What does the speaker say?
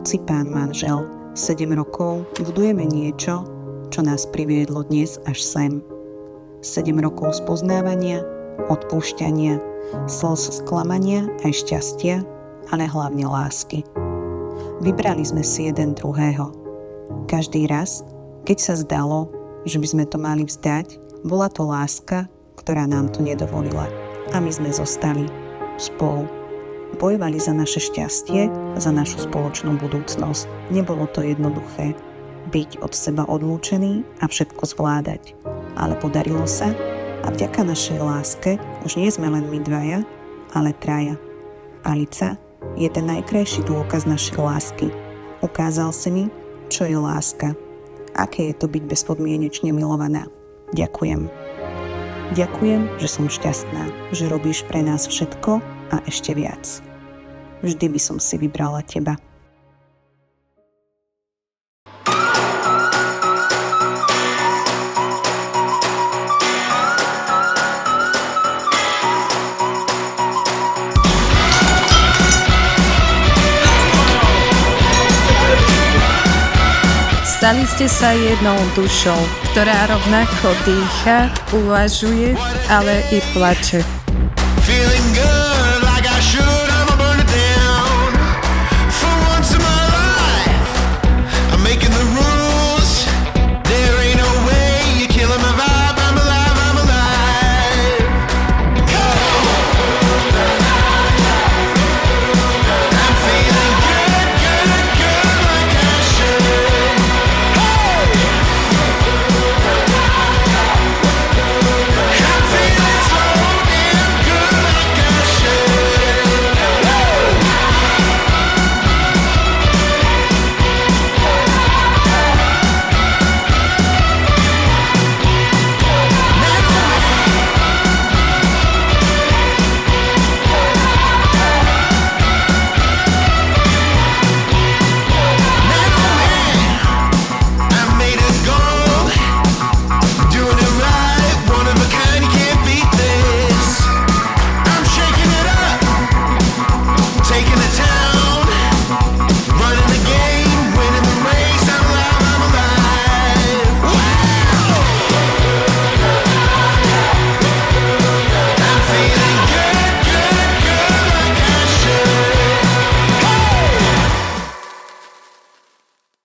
Hoci pán manžel 7 rokov budujeme niečo, čo nás priviedlo dnes až sem. 7 rokov spoznávania, odpúšťania, slz sklamania aj šťastia, ale hlavne lásky. Vybrali sme si jeden druhého. Každý raz, keď sa zdalo, že by sme to mali vzdať, bola to láska, ktorá nám to nedovolila. A my sme zostali spolu. Bojovali za naše šťastie, za našu spoločnú budúcnosť. Nebolo to jednoduché byť od seba odlúčený a všetko zvládať. Ale podarilo sa a vďaka našej láske už nie sme len my dvaja, ale traja. Alica je ten najkrajší dôkaz našej lásky. Ukázal si mi, čo je láska. Aké je to byť bezpodmienečne milovaná. Ďakujem. Ďakujem, že som šťastná, že robíš pre nás všetko a ešte viac. Vždy by som si vybrala teba. Stali ste sa jednou dušou, ktorá rovnako dýcha, uvažuje, ale i plače.